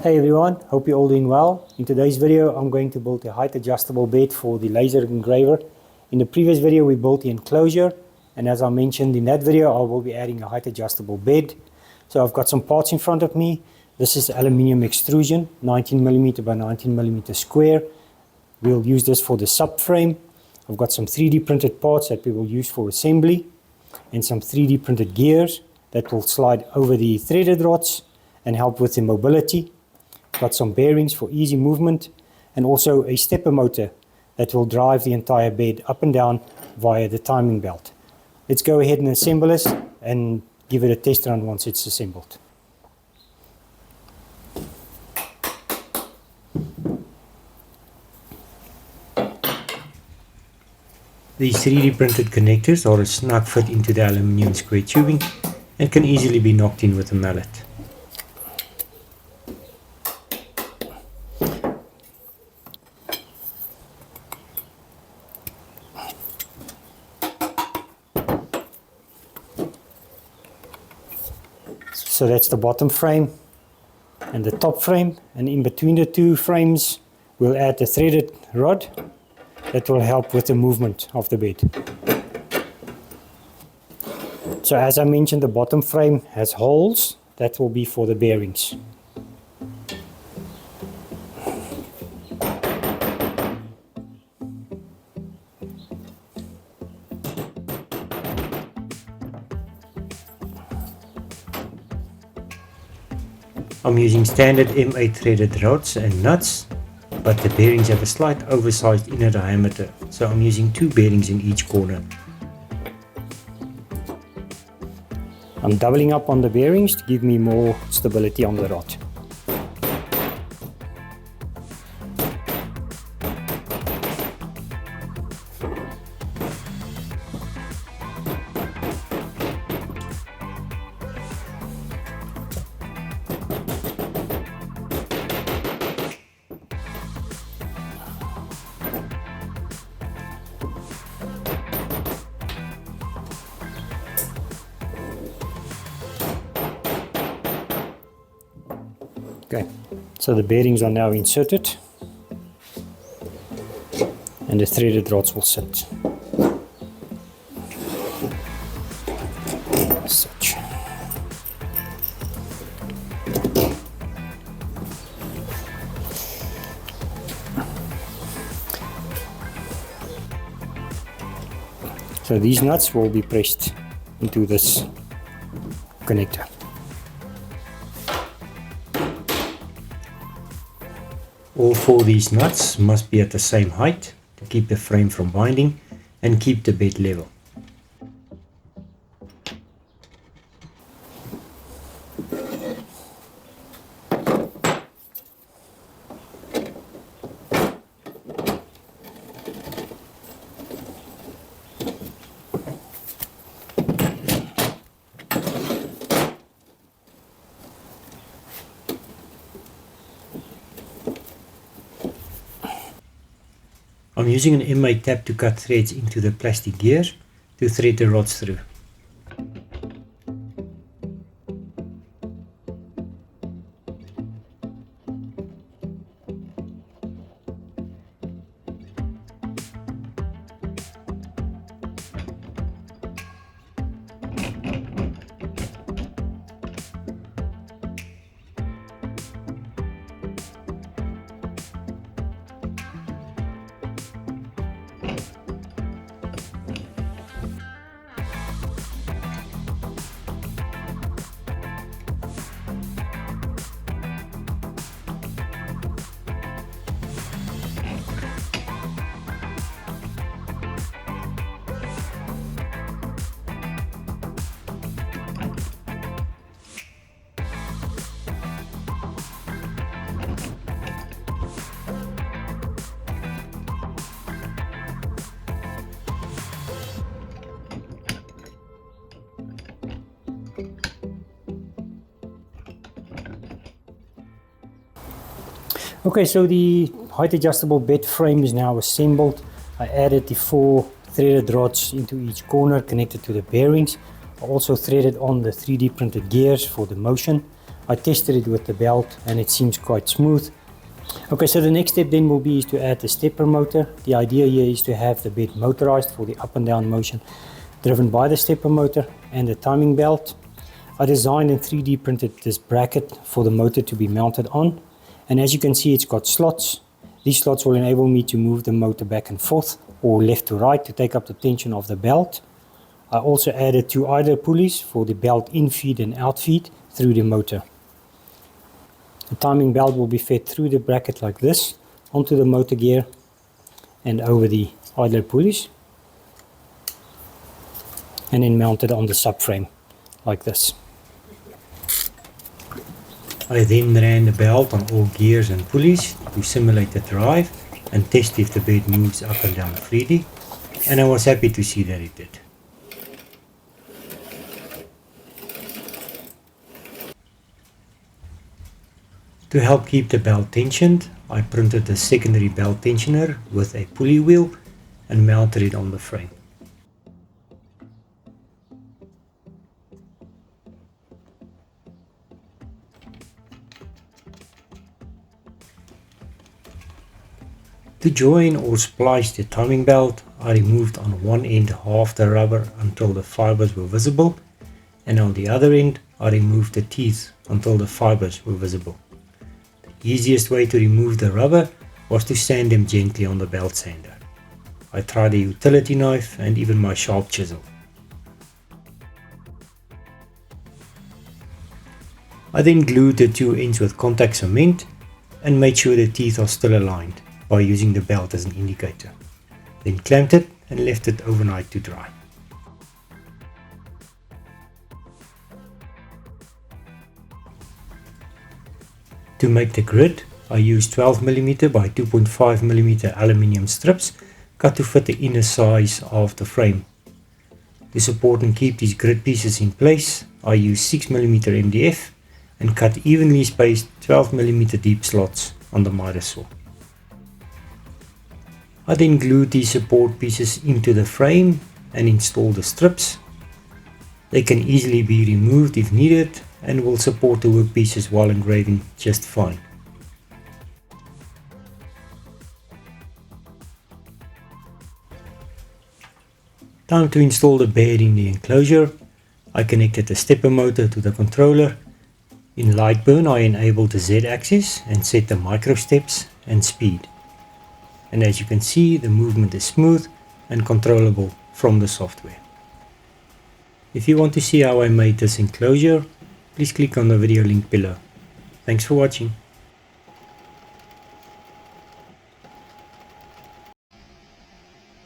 Hey everyone, hope you're all doing well. In today's video I'm going to build a height adjustable bed for the laser engraver. In the previous video we built the enclosure, and as I mentioned in that video I will be adding a height adjustable bed. So I've got some parts in front of me. This is aluminium extrusion, 19mm by 19mm square. We'll use this for the subframe. I've got some 3D printed parts that we will use for assembly, and some 3D printed gears that will slide over the threaded rods and help with the mobility. Got some bearings for easy movement, and also a stepper motor that will drive the entire bed up and down via the timing belt. Let's go ahead and assemble this and give it a test run once it's assembled. These 3D printed connectors are a snug fit into the aluminium square tubing and can easily be knocked in with a mallet. So that's the bottom frame and the top frame, and in between the two frames we'll add the threaded rod that will help with the movement of the bed. So as I mentioned, the bottom frame has holes that will be for the bearings. I'm using standard M8 threaded rods and nuts, but the bearings have a slight oversized inner diameter, so I'm using 2 bearings in each corner. I'm doubling up on the bearings to give me more stability on the rod. Okay, so the bearings are now inserted and the threaded rods will sit as such. So these nuts will be pressed into this connector. All 4 of these nuts must be at the same height to keep the frame from binding and keep the bed level. I'm using an M8 tab to cut threads into the plastic gears to thread the rods through. Okay, so the height adjustable bed frame is now assembled. I added the 4 threaded rods into each corner connected to the bearings. I also threaded on the 3D printed gears for the motion. I tested it with the belt and it seems quite smooth. Okay, so the next step then will be to add the stepper motor. The idea here is to have the bed motorized for the up and down motion driven by the stepper motor and the timing belt. I designed and 3D printed this bracket for the motor to be mounted on, and as you can see, it's got slots. These slots will enable me to move the motor back and forth or left to right to take up the tension of the belt. I also added 2 idler pulleys for the belt in-feed and out-feed through the motor. The timing belt will be fed through the bracket like this, onto the motor gear and over the idler pulleys, and then mounted on the subframe like this. I then ran the belt on all gears and pulleys to simulate the drive and test if the bed moves up and down freely, and I was happy to see that it did. To help keep the belt tensioned, I printed a secondary belt tensioner with a pulley wheel and mounted it on the frame. To join or splice the timing belt, I removed on one end half the rubber until the fibers were visible, and on the other end I removed the teeth until the fibers were visible. The easiest way to remove the rubber was to sand them gently on the belt sander. I tried a utility knife and even my sharp chisel. I then glued the 2 ends with contact cement and made sure the teeth are still aligned by using the belt as an indicator. Then clamped it and left it overnight to dry. To make the grid, I used 12mm by 2.5mm aluminium strips cut to fit the inner size of the frame. To support and keep these grid pieces in place, I used 6mm MDF and cut evenly spaced 12mm deep slots on the miter saw. I then glued these support pieces into the frame and installed the strips. They can easily be removed if needed and will support the workpieces while engraving just fine. Time to install the bed in the enclosure. I connected the stepper motor to the controller. In Lightburn I enabled the Z-axis and set the micro steps and speed. And as you can see, the movement is smooth and controllable from the software. If you want to see how I made this enclosure, please click on the video link below. Thanks for watching.